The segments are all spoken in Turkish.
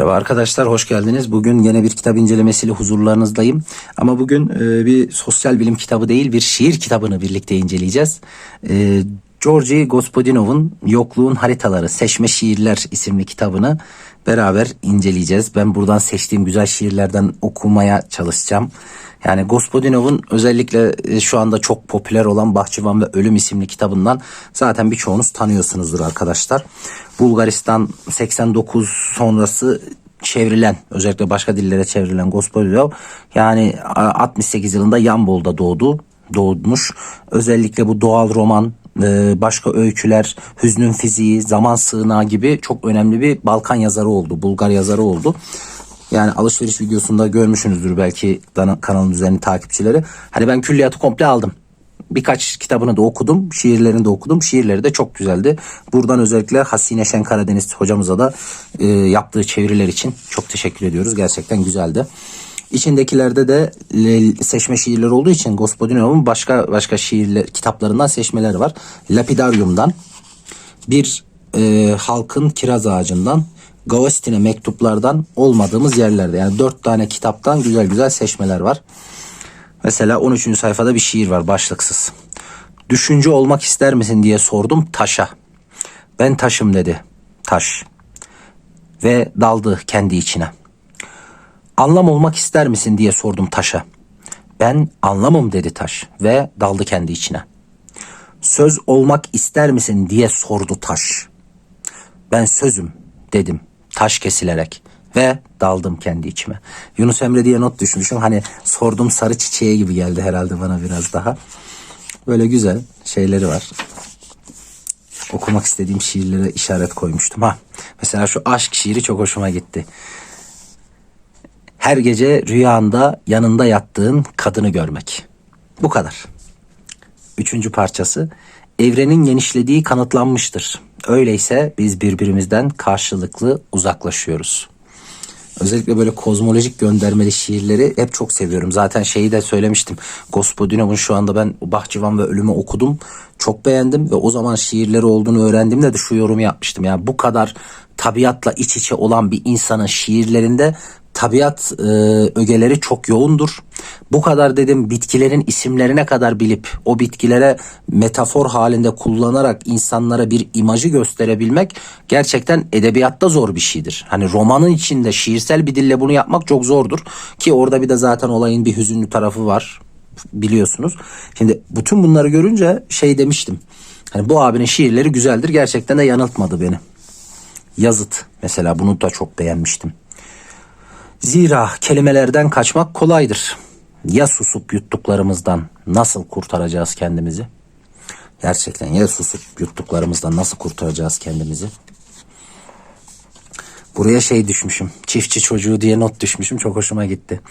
Merhaba arkadaşlar, hoş geldiniz. Bugün yine bir kitap incelemesiyle huzurlarınızdayım. Ama bugün bir sosyal bilim kitabı değil, bir şiir kitabını birlikte inceleyeceğiz. Georgi Gospodinov'un Yokluğun Haritaları Seçme Şiirler isimli kitabını beraber inceleyeceğiz. Ben buradan seçtiğim güzel şiirlerden okumaya çalışacağım. Yani Gospodinov'un özellikle şu anda çok popüler olan Bahçıvan ve Ölüm isimli kitabından zaten birçoğunuz tanıyorsunuzdur arkadaşlar. Bulgaristan 89 sonrası çevrilen, özellikle başka dillere çevrilen Gospodinov yani 68 yılında Yambol'da doğmuş. Özellikle bu doğal roman, başka öyküler, Hüznün Fiziği, Zaman Sığınağı gibi çok önemli bir Balkan yazarı oldu, Bulgar yazarı oldu. Yani alışveriş videosunda görmüşsünüzdür belki kanalın düzenli takipçileri. Hani ben külliyatı komple aldım. Birkaç kitabını da okudum, şiirlerini de okudum. Şiirleri de çok güzeldi. Buradan özellikle Hasine Şen Karadeniz hocamıza da yaptığı çeviriler için çok teşekkür ediyoruz. Gerçekten güzeldi. İçindekilerde de seçme şiirler olduğu için Gospodinov'un başka şiirler kitaplarından seçmeler var. Lapidaryum'dan, bir halkın kiraz ağacından, Gavestin'e mektuplardan, olmadığımız yerlerde. Yani 4 tane kitaptan güzel güzel seçmeler var. Mesela 13. sayfada bir şiir var başlıksız. Düşünce olmak ister misin diye sordum taşa. Ben taşım dedi taş. Ve daldı kendi içine. Anlam olmak ister misin diye sordum taşa. Ben anlamım dedi taş. Ve daldı kendi içine. Söz olmak ister misin diye sordu taş. Ben sözüm dedim taş kesilerek. Ve daldım kendi içime. Yunus Emre diye not düşmüşüm. Hani sordum sarı çiçeğe gibi geldi herhalde bana biraz daha. Böyle güzel şeyleri var. Okumak istediğim şiirlere işaret koymuştum. Mesela şu aşk şiiri çok hoşuma gitti. Her gece rüyanda yanında yattığın kadını görmek. Bu kadar. 3. parçası. Evrenin genişlediği kanıtlanmıştır. Öyleyse biz birbirimizden karşılıklı uzaklaşıyoruz. Özellikle böyle kozmolojik göndermeli şiirleri hep çok seviyorum. Zaten şeyi de söylemiştim. Gospodinov'un şu anda ben Bahçıvan ve Ölüm'ü okudum. Çok beğendim ve o zaman şiirleri olduğunu öğrendiğimde de şu yorumu yapmıştım. Yani bu kadar tabiatla iç içe olan bir insanın şiirlerinde tabiat ögeleri çok yoğundur. Bu kadar dedim bitkilerin isimlerine kadar bilip o bitkilere metafor halinde kullanarak insanlara bir imajı gösterebilmek gerçekten edebiyatta zor bir şeydir. Hani romanın içinde şiirsel bir dille bunu yapmak çok zordur. Ki orada bir de zaten olayın bir hüzünlü tarafı var biliyorsunuz. Şimdi bütün bunları görünce şey demiştim. Hani bu abinin şiirleri güzeldir. Gerçekten de yanıltmadı beni. Yazıt mesela, bunu da çok beğenmiştim. Zira kelimelerden kaçmak kolaydır. Ya susup yuttuklarımızdan nasıl kurtaracağız kendimizi? Gerçekten ya susup yuttuklarımızdan nasıl kurtaracağız kendimizi? Buraya şey düşmüşüm. Çiftçi çocuğu diye not düşmüşüm. Çok hoşuma gitti.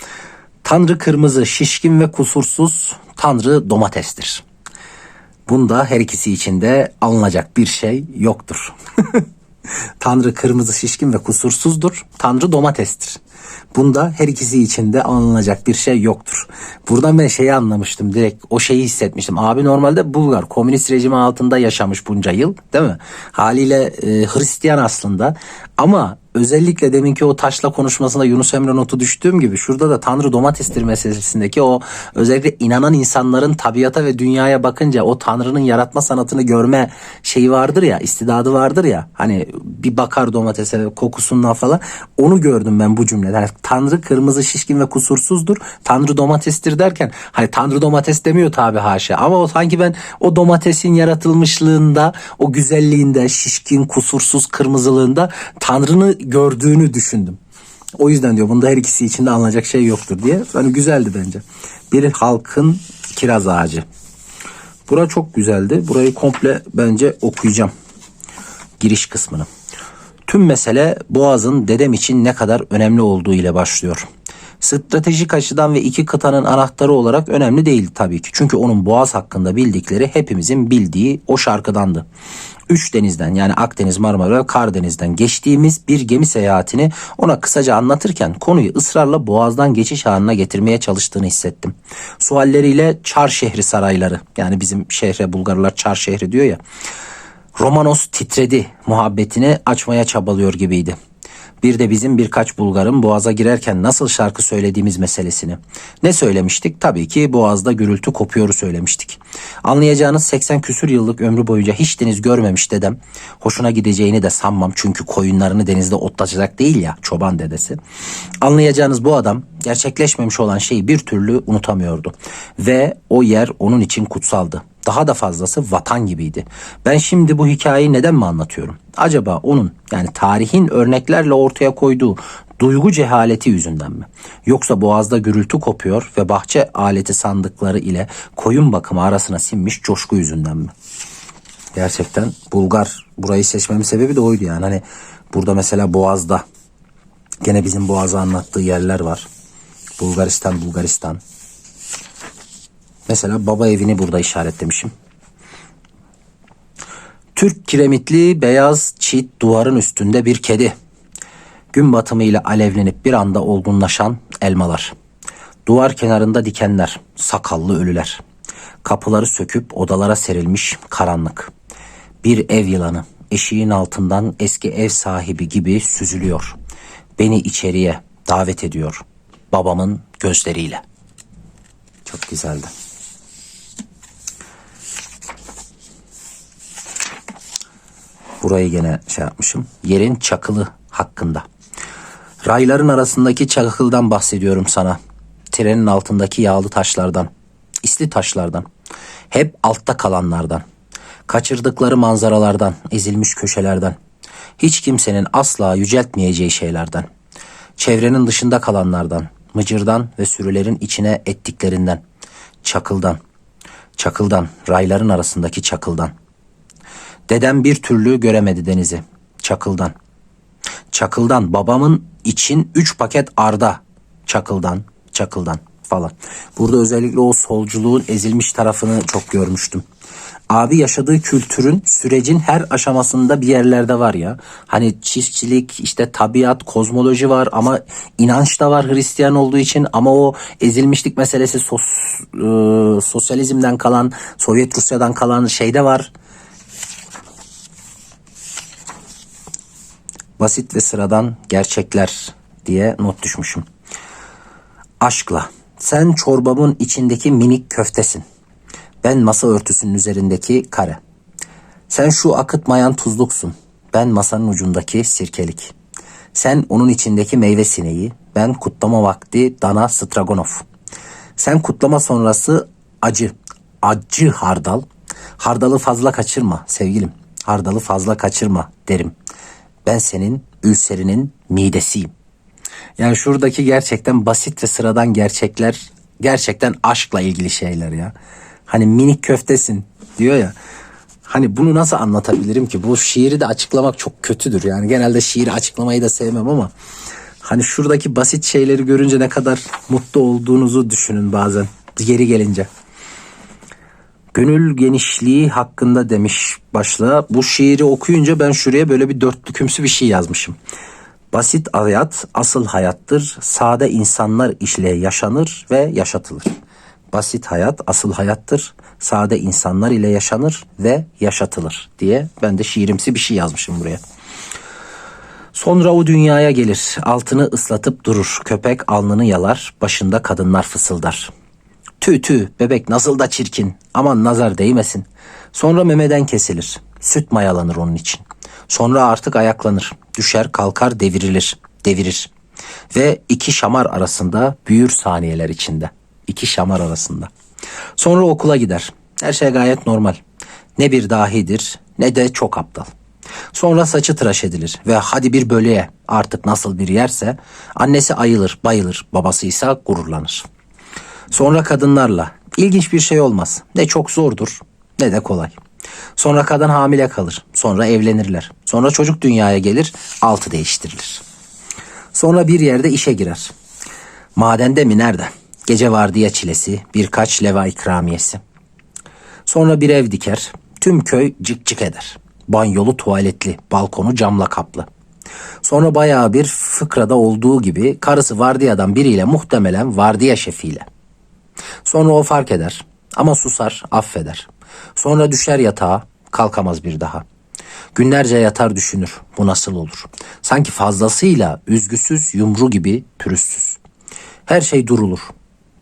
Tanrı kırmızı, şişkin ve kusursuz. Tanrı domatestir. Bunda her ikisi içinde alınacak bir şey yoktur. Tanrı kırmızı, şişkin ve kusursuzdur. Tanrı domatestir. Bunda her ikisi içinde anılacak bir şey yoktur. Buradan ben şeyi anlamıştım, direkt o şeyi hissetmiştim. Abi normalde Bulgar komünist rejimi altında yaşamış bunca yıl, değil mi? Haliyle Hristiyan aslında ama özellikle deminki o taşla konuşmasında Yunus Emre notu düştüğüm gibi şurada da Tanrı domatestir meselesindeki o özellikle inanan insanların tabiata ve dünyaya bakınca o Tanrı'nın yaratma sanatını görme şeyi vardır ya, istidadı vardır ya, hani bir bakar domatese kokusundan falan, onu gördüm ben bu cümlede. Yani Tanrı kırmızı, şişkin ve kusursuzdur. Tanrı domatestir derken hani Tanrı domates demiyor tabi, haşa, ama o sanki ben o domatesin yaratılmışlığında, o güzelliğinde, şişkin, kusursuz kırmızılığında Tanrı'nı gördüğünü düşündüm. O yüzden diyor bunda her ikisi içinde alınacak şey yoktur diye. Yani güzeldi bence. Bir halkın kiraz ağacı. Bura çok güzeldi. Burayı komple bence okuyacağım. Giriş kısmını. Tüm mesele Boğaz'ın dedem için ne kadar önemli olduğu ile başlıyor. Stratejik açıdan ve iki kıtanın anahtarı olarak önemli değil tabii ki. Çünkü onun Boğaz hakkında bildikleri hepimizin bildiği o şarkıdandı. 3 denizden, yani Akdeniz, Marmara ve Karadeniz'den geçtiğimiz bir gemi seyahatini ona kısaca anlatırken konuyu ısrarla Boğaz'dan geçiş haline getirmeye çalıştığını hissettim. Sualleriyle Çar şehri sarayları, yani bizim şehre Bulgarlar Çar şehri diyor ya, Romanos titredi muhabbetini açmaya çabalıyor gibiydi. Bir de bizim birkaç Bulgar'ın Boğaz'a girerken nasıl şarkı söylediğimiz meselesini. Ne söylemiştik? Tabii ki Boğaz'da gürültü kopuyoru söylemiştik. Anlayacağınız 80 küsür yıllık ömrü boyunca hiç deniz görmemiş dedem. Hoşuna gideceğini de sanmam çünkü koyunlarını denizde otlatacak değil ya çoban dedesi. Anlayacağınız bu adam gerçekleşmemiş olan şeyi bir türlü unutamıyordu. Ve o yer onun için kutsaldı. Daha da fazlası vatan gibiydi. Ben şimdi bu hikayeyi neden mi anlatıyorum? Acaba onun yani tarihin örneklerle ortaya koyduğu duygu cehaleti yüzünden mi? Yoksa boğazda gürültü kopuyor ve bahçe aleti sandıkları ile koyun bakımı arasına sinmiş coşku yüzünden mi? Gerçekten Bulgar burayı seçmemin sebebi de oydu yani. Hani burada mesela Boğaz'da gene bizim Boğaz'ı anlattığı yerler var. Bulgaristan. Mesela baba evini burada işaretlemişim. Türk kiremitli beyaz çit duvarın üstünde bir kedi. Gün batımıyla alevlenip bir anda olgunlaşan elmalar. Duvar kenarında dikenler, sakallı ölüler. Kapıları söküp odalara serilmiş karanlık. Bir ev yılanı eşiğin altından eski ev sahibi gibi süzülüyor. Beni içeriye davet ediyor babamın gözleriyle. Çok güzeldi. Burayı gene şey yapmışım. Yerin çakılı hakkında. Rayların arasındaki çakıldan bahsediyorum sana. Trenin altındaki yağlı taşlardan, isli taşlardan, hep altta kalanlardan, kaçırdıkları manzaralardan, ezilmiş köşelerden, hiç kimsenin asla yüceltmeyeceği şeylerden, çevrenin dışında kalanlardan, mıcırdan ve sürülerin içine ettiklerinden, çakıldan, rayların arasındaki çakıldan. Dedem bir türlü göremedi denizi, çakıldan babamın için 3 paket arda, çakıldan falan. Burada özellikle o solculuğun ezilmiş tarafını çok görmüştüm. Abi yaşadığı kültürün sürecin her aşamasında bir yerlerde var ya. Hani çiftçilik, işte tabiat, kozmoloji var ama inanç da var Hristiyan olduğu için. Ama o ezilmişlik meselesi sosyalizmden kalan, Sovyet Rusya'dan kalan şeyde var. Basit ve sıradan gerçekler diye not düşmüşüm. Aşkla. Sen çorbamın içindeki minik köftesin. Ben masa örtüsünün üzerindeki kare. Sen şu akıtmayan tuzluksun. Ben masanın ucundaki sirkelik. Sen onun içindeki meyve sineği. Ben kutlama vakti dana stragonof. Sen kutlama sonrası acı hardal. Hardalı fazla kaçırma sevgilim. Hardalı fazla kaçırma derim. Ben senin ülserinin midesiyim. Yani şuradaki gerçekten basit ve sıradan gerçekler gerçekten aşkla ilgili şeyler ya. Hani minik köftesin diyor ya. Hani bunu nasıl anlatabilirim ki? Bu şiiri de açıklamak çok kötüdür. Yani genelde şiiri açıklamayı da sevmem ama hani şuradaki basit şeyleri görünce ne kadar mutlu olduğunuzu düşünün bazen geri gelince. Gönül genişliği hakkında demiş başlığa. Bu şiiri okuyunca ben şuraya böyle bir dörtlükümsü bir şey yazmışım. Basit hayat asıl hayattır. Sade insanlar ile yaşanır ve yaşatılır. Basit hayat asıl hayattır. Sade insanlar ile yaşanır ve yaşatılır diye ben de şiirimsi bir şey yazmışım buraya. Sonra o dünyaya gelir. Altını ıslatıp durur. Köpek alnını yalar. Başında kadınlar fısıldar. Tüh bebek nasıl da çirkin. Aman nazar değmesin. Sonra memeden kesilir. Süt mayalanır onun için. Sonra artık ayaklanır. Düşer kalkar devirir. Ve 2 şamar arasında büyür saniyeler içinde. 2 şamar arasında. Sonra okula gider. Her şey gayet normal. Ne bir dahidir ne de çok aptal. Sonra saçı tıraş edilir ve hadi bir böleğe artık nasıl bir yerse annesi ayılır bayılır babasıysa gururlanır. Sonra kadınlarla ilginç bir şey olmaz. Ne çok zordur ne de kolay. Sonra kadın hamile kalır. Sonra evlenirler. Sonra çocuk dünyaya gelir, altı değiştirilir. Sonra bir yerde işe girer. Madende mi nerede? Gece vardiya çilesi, birkaç leva ikramiyesi. Sonra bir ev diker, tüm köy cık cık eder. Banyolu tuvaletli, balkonu camla kaplı. Sonra bayağı bir fıkrada olduğu gibi karısı vardiyadan biriyle muhtemelen vardiya şefiyle. Sonra o fark eder ama susar, affeder. Sonra düşer yatağa, kalkamaz bir daha. Günlerce yatar düşünür, bu nasıl olur? Sanki fazlasıyla üzgüsüz, yumru gibi pürüzsüz. Her şey durulur.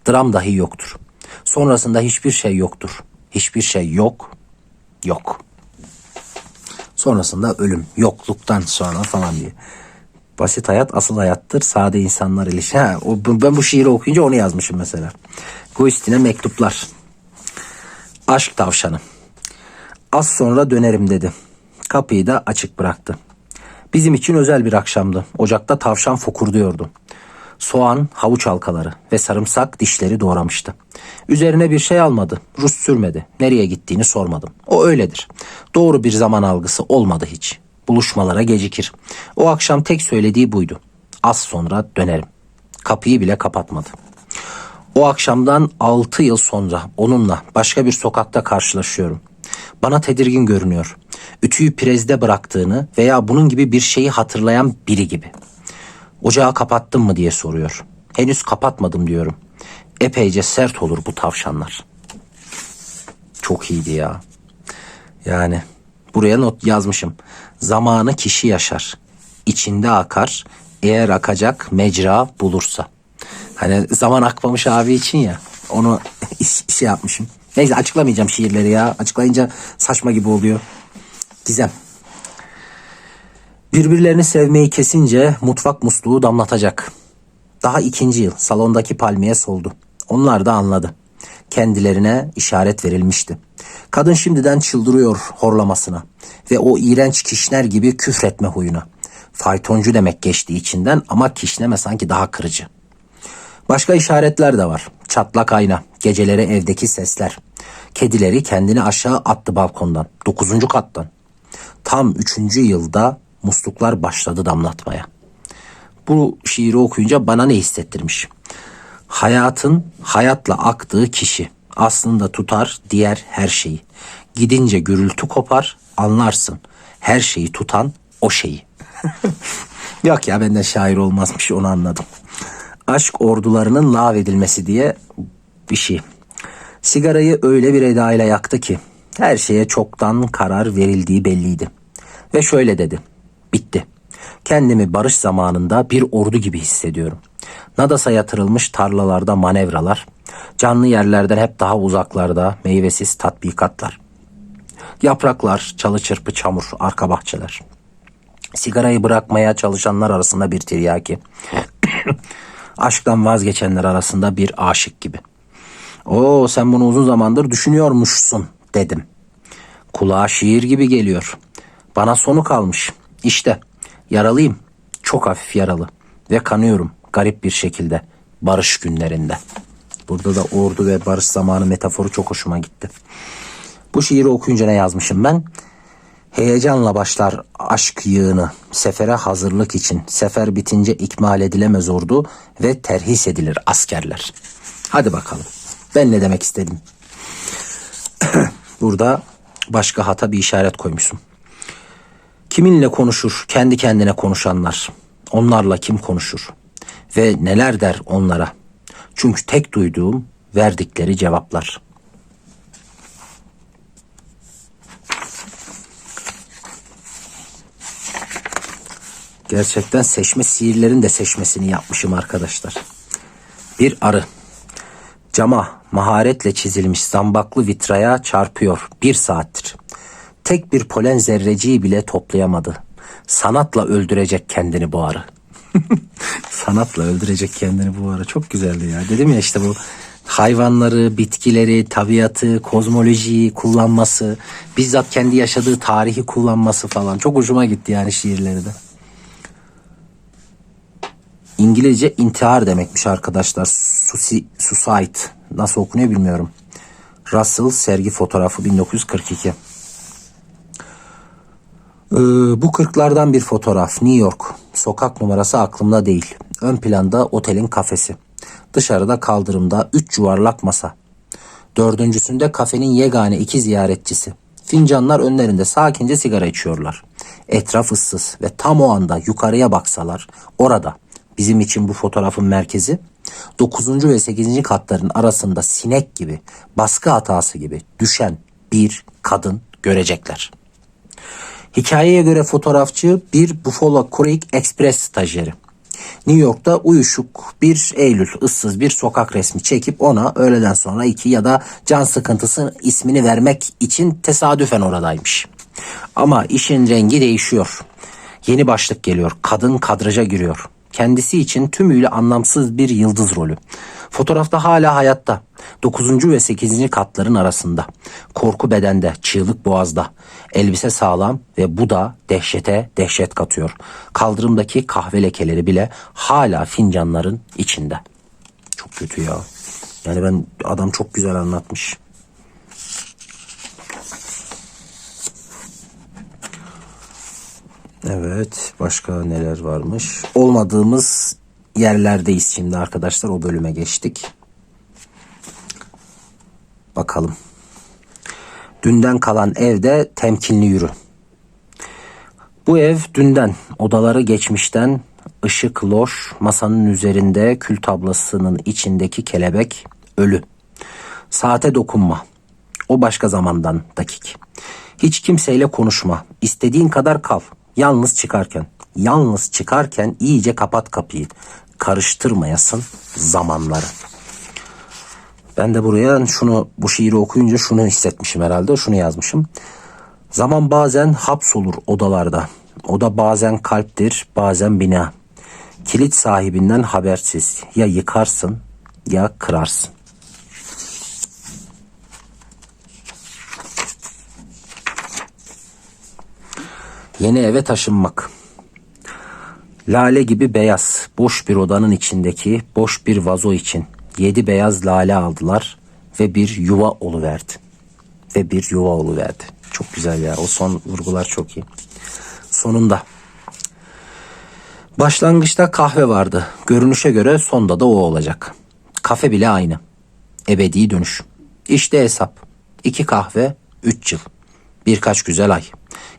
Dram dahi yoktur. Sonrasında hiçbir şey yoktur. Hiçbir şey yok, yok. Sonrasında ölüm, yokluktan sonra falan diye. Basit hayat asıl hayattır. Sade insanlar ilişki. Ben bu şiiri okuyunca onu yazmışım mesela. Guistin'e mektuplar. Aşk tavşanı. Az sonra dönerim dedi. Kapıyı da açık bıraktı. Bizim için özel bir akşamdı. Ocakta tavşan fokurduyordu. Soğan, havuç halkaları ve sarımsak dişleri doğramıştı. Üzerine bir şey almadı, Rus sürmedi. Nereye gittiğini sormadım. O öyledir. Doğru bir zaman algısı olmadı hiç. Buluşmalara gecikir. O akşam tek söylediği buydu. Az sonra dönerim. Kapıyı bile kapatmadı. O akşamdan 6 yıl sonra onunla başka bir sokakta karşılaşıyorum. Bana tedirgin görünüyor. Ütüyü prizde bıraktığını veya bunun gibi bir şeyi hatırlayan biri gibi. Ocağı kapattın mı diye soruyor. Henüz kapatmadım diyorum. Epeyce sert olur bu tavşanlar. Çok iyiydi ya. Yani buraya not yazmışım. Zamanı kişi yaşar. İçinde akar. Eğer akacak mecra bulursa. Hani zaman akmamış abi için ya. Onu şey yapmışım. Neyse açıklamayacağım şiirleri ya. Açıklayınca saçma gibi oluyor. Gizem. Birbirlerini sevmeyi kesince mutfak musluğu damlatacak. Daha 2. yıl salondaki palmiye soldu. Onlar da anladı. Kendilerine işaret verilmişti. Kadın şimdiden çıldırıyor horlamasına ve o iğrenç kişner gibi küfretme huyuna. Faytoncu demek geçti içinden ama kişneme sanki daha kırıcı. Başka işaretler de var. Çatlak ayna, geceleri evdeki sesler. Kedileri kendini aşağı attı balkondan, 9. kattan. Tam 3. yılda musluklar başladı damlatmaya. Bu şiiri okuyunca bana ne hissettirmiş? Hayatın hayatla aktığı kişi aslında tutar diğer her şeyi. Gidince gürültü kopar, anlarsın. Her şeyi tutan o şeyi. Yok ya benden şair olmazmış, onu anladım. Aşk ordularının lağvedilmesi diye bir şey. Sigarayı öyle bir edayla yaktı ki her şeye çoktan karar verildiği belliydi. Ve şöyle dedi. Bitti. Kendimi barış zamanında bir ordu gibi hissediyorum. Nadas'a yatırılmış tarlalarda manevralar, canlı yerlerden hep daha uzaklarda meyvesiz tatbikatlar. Yapraklar, çalı çırpı çamur, arka bahçeler. Sigarayı bırakmaya çalışanlar arasında bir tiryaki. Aşktan vazgeçenler arasında bir aşık gibi. Oo sen bunu uzun zamandır düşünüyormuşsun dedim. Kulağa şiir gibi geliyor. Bana sonu kalmış. İşte yaralıyım. Çok hafif yaralı. Ve kanıyorum garip bir şekilde barış günlerinde. Burada da ordu ve barış zamanı metaforu çok hoşuma gitti. Bu şiiri okuyunca ne yazmışım ben? Heyecanla başlar aşk yığını, sefere hazırlık için. Sefer bitince ikmal edilemez ordu ve terhis edilir askerler. Hadi bakalım. Ben ne demek istedim? Burada başka hata bir işaret koymuşum. Kiminle konuşur kendi kendine konuşanlar? Onlarla kim konuşur? Ve neler der onlara? Çünkü tek duyduğum verdikleri cevaplar. Gerçekten seçme sihirlerin de seçmesini yapmışım arkadaşlar. Bir arı. Cama maharetle çizilmiş zambaklı vitraya çarpıyor 1 saattir. Tek bir polen zerreciği bile toplayamadı. Sanatla öldürecek kendini bu arı. Sanatla öldürecek kendini bu arı. Çok güzeldi ya. Dedim ya işte bu hayvanları, bitkileri, tabiatı, kozmolojiyi kullanması, bizzat kendi yaşadığı tarihi kullanması falan. Çok hoşuma gitti yani şiirleri de. İngilizce intihar demekmiş arkadaşlar. Suicide. Nasıl okunuyor bilmiyorum. Russell sergi fotoğrafı 1942. Bu 40'lardan bir fotoğraf. New York. Sokak numarası aklımda değil. Ön planda otelin kafesi. Dışarıda kaldırımda 3 yuvarlak masa. 4.'sünde kafenin yegane 2 ziyaretçisi. Fincanlar önlerinde sakince sigara içiyorlar. Etraf ıssız ve tam o anda yukarıya baksalar orada bizim için bu fotoğrafın merkezi 9. ve 8. katların arasında sinek gibi, baskı hatası gibi düşen bir kadın görecekler. Hikayeye göre fotoğrafçı bir Buffalo Creek Express stajyeri. New York'ta uyuşuk bir Eylül ıssız bir sokak resmi çekip ona öğleden sonra 2 ya da can sıkıntısı ismini vermek için tesadüfen oradaymış. Ama işin rengi değişiyor. Yeni başlık geliyor. Kadın kadraja giriyor. Kendisi için tümüyle anlamsız bir yıldız rolü. Fotoğrafta hala hayatta. 9. ve 8. katların arasında. Korku bedende, çığlık boğazda. Elbise sağlam ve bu da dehşete dehşet katıyor. Kaldırımdaki kahve lekeleri bile hala fincanların içinde. Çok kötü ya. Yani adam çok güzel anlatmış. Evet, başka neler varmış? Olmadığımız yerlerdeyiz şimdi arkadaşlar. O bölüme geçtik. Bakalım. Dünden kalan evde temkinli yürü. Bu ev dünden, odaları geçmişten, ışık loş, masanın üzerinde kül tablasının içindeki kelebek ölü. Saate dokunma. O başka zamandan dakik. Hiç kimseyle konuşma. İstediğin kadar kal. Yalnız çıkarken. Yalnız çıkarken iyice kapat kapıyı. Karıştırmayasın zamanları. Ben de buraya bu şiiri okuyunca şunu hissetmişim herhalde. Şunu yazmışım. Zaman bazen hapsolur odalarda. Oda bazen kalptir, bazen bina. Kilit sahibinden habersiz. Ya yıkarsın ya kırarsın. Yeni eve taşınmak. Lale gibi beyaz, boş bir odanın içindeki boş bir vazo için 7 beyaz lale aldılar ve bir yuva oluverdi. Ve bir yuva oluverdi. Çok güzel ya. O son vurgular çok iyi. Sonunda. Başlangıçta kahve vardı. Görünüşe göre sonda da o olacak. Kafe bile aynı. Ebedi dönüş. İşte hesap. 2 kahve, 3 yıl. Birkaç güzel ay.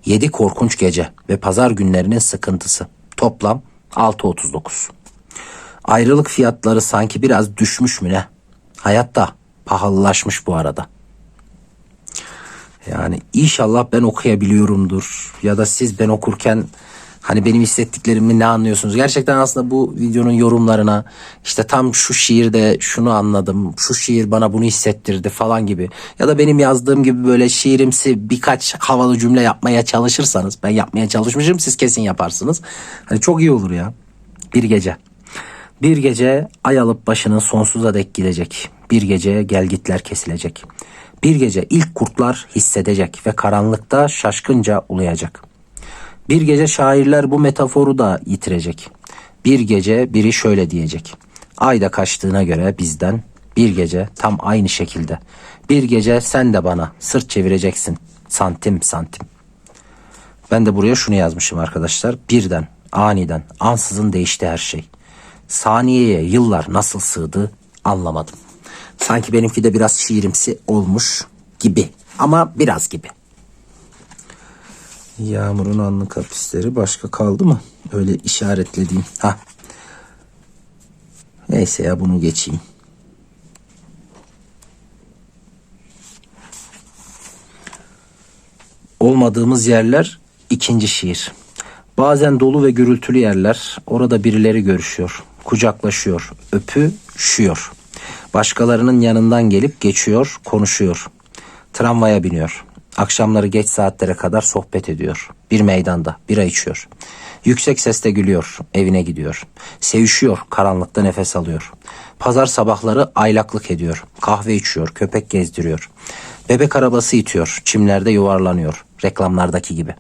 7 korkunç gece ve pazar günlerinin sıkıntısı. Toplam 6.39. Ayrılık fiyatları sanki biraz düşmüş mü ne? Hayat da pahalılaşmış bu arada. Yani inşallah ben okuyabiliyorumdur. Ya da siz ben okurken hani benim hissettiklerimi ne anlıyorsunuz? Gerçekten aslında bu videonun yorumlarına işte tam şu şiirde şunu anladım, şu şiir bana bunu hissettirdi falan gibi. Ya da benim yazdığım gibi böyle şiirimsi birkaç havalı cümle yapmaya çalışırsanız, ben yapmaya çalışmışım, siz kesin yaparsınız. Hani çok iyi olur ya. Bir gece. Bir gece ay alıp başının sonsuza dek gidecek. Bir gece gelgitler kesilecek. Bir gece ilk kurtlar hissedecek ve karanlıkta şaşkınca uluyacak. Bir gece şairler bu metaforu da yitirecek. Bir gece biri şöyle diyecek. Ay da kaçtığına göre bizden bir gece tam aynı şekilde. Bir gece sen de bana sırt çevireceksin santim santim. Ben de buraya şunu yazmışım arkadaşlar. Birden, aniden, ansızın değişti her şey. Saniyeye yıllar nasıl sığdı anlamadım. Sanki benimki de biraz şiirimsi olmuş gibi ama biraz gibi. Yağmurun anlık hapisleri başka kaldı mı? Öyle işaretlediğim. Neyse ya bunu geçeyim. Olmadığımız yerler ikinci şiir. Bazen dolu ve gürültülü yerler. Orada birileri görüşüyor. Kucaklaşıyor. Öpüşüyor. Başkalarının yanından gelip geçiyor, konuşuyor. Tramvaya biniyor. Akşamları geç saatlere kadar sohbet ediyor. Bir meydanda bira içiyor. Yüksek sesle gülüyor, evine gidiyor. Sevişiyor, karanlıkta nefes alıyor. Pazar sabahları aylaklık ediyor. Kahve içiyor, köpek gezdiriyor. Bebek arabası itiyor, çimlerde yuvarlanıyor. Reklamlardaki gibi.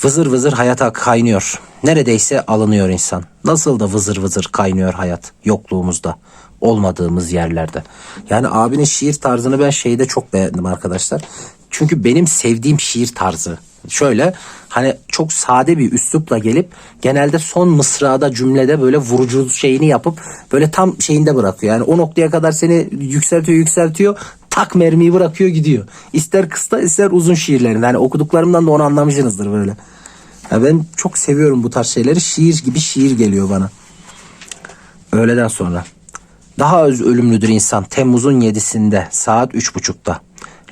Vızır vızır hayata kaynıyor. Neredeyse alınıyor insan. Nasıl da vızır vızır kaynıyor hayat yokluğumuzda. Olmadığımız yerlerde. Yani abinin şiir tarzını ben şeyde çok beğendim arkadaşlar. Çünkü benim sevdiğim şiir tarzı. Şöyle hani çok sade bir üslupla gelip genelde son mısrada cümlede böyle vurucu şeyini yapıp böyle tam şeyinde bırakıyor. Yani o noktaya kadar seni yükseltiyor. Tak mermiyi bırakıyor gidiyor. İster kısa ister uzun şiirlerinde. Hani okuduklarımdan da onu anlamışsınızdır böyle. Ya ben çok seviyorum bu tarz şeyleri. Şiir gibi şiir geliyor bana. Öğleden sonra. Daha öz ölümlüdür insan Temmuz'un 7'sinde saat 3.30'da.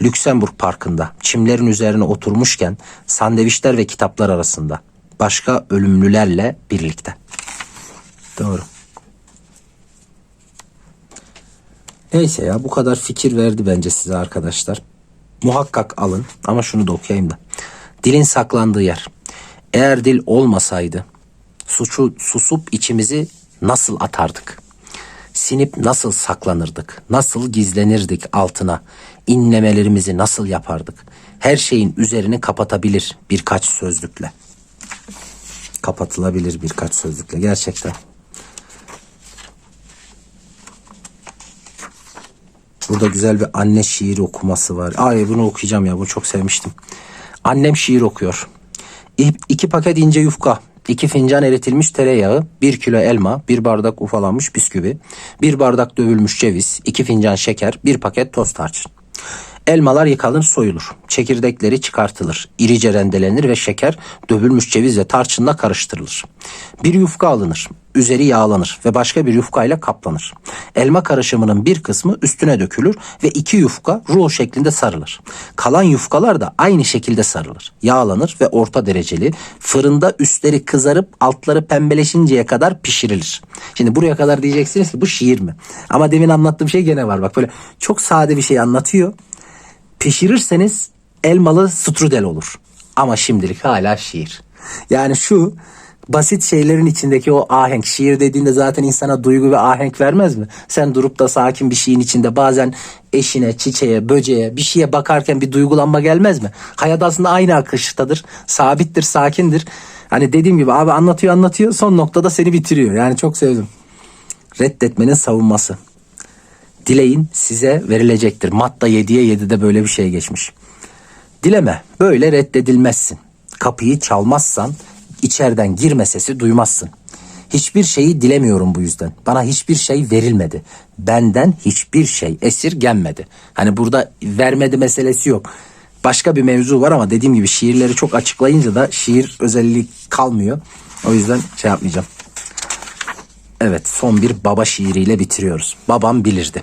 Lüksemburg Parkı'nda çimlerin üzerine oturmuşken sandviçler ve kitaplar arasında başka ölümlülerle birlikte. Doğru. Neyse ya, bu kadar fikir verdi bence size arkadaşlar. Muhakkak alın ama şunu da okuyayım da. Dilin saklandığı yer. Eğer dil olmasaydı susup içimizi nasıl atardık? Sinip nasıl saklanırdık? Nasıl gizlenirdik altına? İnlemelerimizi nasıl yapardık? Her şeyin üzerini kapatabilir birkaç sözlükle. Kapatılabilir birkaç sözlükle gerçekten. Burada güzel bir anne şiiri okuması var. Ay, bunu okuyacağım ya, bunu çok sevmiştim. Annem şiir okuyor. 2 paket ince yufka, 2 fincan eritilmiş tereyağı, 1 kilo elma, 1 bardak ufalanmış bisküvi, 1 bardak dövülmüş ceviz, 2 fincan şeker, 1 paket toz tarçın. Elmalar yıkanır, soyulur. Çekirdekleri çıkartılır. İrice rendelenir ve şeker dövülmüş cevizle tarçınla karıştırılır. Bir yufka alınır. Üzeri yağlanır ve başka bir yufkayla kaplanır. Elma karışımının bir kısmı üstüne dökülür ve 2 yufka rulo şeklinde sarılır. Kalan yufkalar da aynı şekilde sarılır. Yağlanır ve orta dereceli fırında üstleri kızarıp altları pembeleşinceye kadar pişirilir. Şimdi buraya kadar diyeceksiniz ki bu şiir mi? Ama demin anlattığım şey gene var. Bak, böyle çok sade bir şey anlatıyor. Pişirirseniz elmalı strudel olur. Ama şimdilik hala şiir. Yani şu basit şeylerin içindeki o ahenk. Şiir dediğinde zaten insana duygu ve ahenk vermez mi? Sen durup da sakin bir şeyin içinde bazen eşine, çiçeğe, böceğe, bir şeye bakarken bir duygulanma gelmez mi? Hayat aslında aynı akıştadır. Sabittir, sakindir. Hani dediğim gibi abi anlatıyor, son noktada seni bitiriyor. Yani çok sevdim. Reddetmenin savunması. Dileyin, size verilecektir. Matta 7'ye 7'de böyle bir şey geçmiş. Dileme, böyle reddedilmezsin. Kapıyı çalmazsan içeriden girme sesi duymazsın. Hiçbir şeyi dilemiyorum bu yüzden. Bana hiçbir şey verilmedi. Benden hiçbir şey esirgenmedi. Hani burada vermedi meselesi yok. Başka bir mevzu var ama dediğim gibi şiirleri çok açıklayınca da şiir özelliği kalmıyor. O yüzden şey yapmayacağım. Evet, son bir baba şiiriyle bitiriyoruz. Babam bilirdi.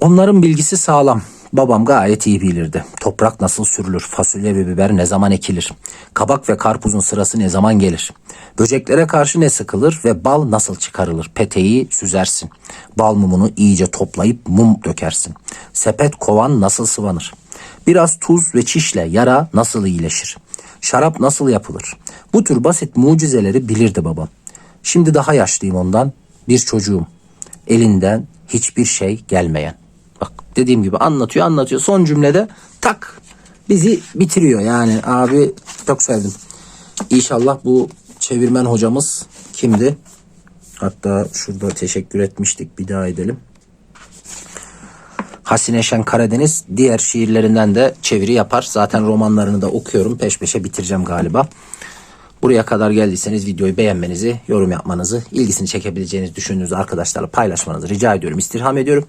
Onların bilgisi sağlam. Babam gayet iyi bilirdi. Toprak nasıl sürülür, fasulye ve biber ne zaman ekilir, kabak ve karpuzun sırası ne zaman gelir, böceklere karşı ne sıkılır ve bal nasıl çıkarılır, peteği süzersin, bal mumunu iyice toplayıp mum dökersin, sepet kovan nasıl sıvanır, biraz tuz ve çişle yara nasıl iyileşir, şarap nasıl yapılır. Bu tür basit mucizeleri bilirdi babam. Şimdi daha yaşlıyım ondan, bir çocuğum, elinden hiçbir şey gelmeyen. Bak, dediğim gibi anlatıyor. Son cümlede tak bizi bitiriyor. Yani abi çok sevdim. İnşallah bu çevirmen hocamız kimdi? Hatta şurada teşekkür etmiştik. Bir daha edelim. Hasine Şen Karadeniz diğer şiirlerinden de çeviri yapar. Zaten romanlarını da okuyorum. Peş peşe bitireceğim galiba. Buraya kadar geldiyseniz videoyu beğenmenizi, yorum yapmanızı, ilgisini çekebileceğinizi düşündüğünüz arkadaşlarla paylaşmanızı rica ediyorum, istirham ediyorum.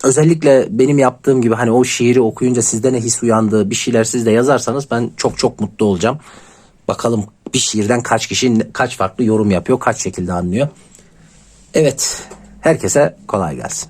Özellikle benim yaptığım gibi hani o şiiri okuyunca sizde ne his uyandığı bir şeyler siz de yazarsanız ben çok çok mutlu olacağım. Bakalım bir şiirden kaç kişi kaç farklı yorum yapıyor, kaç şekilde anlıyor. Evet, herkese kolay gelsin.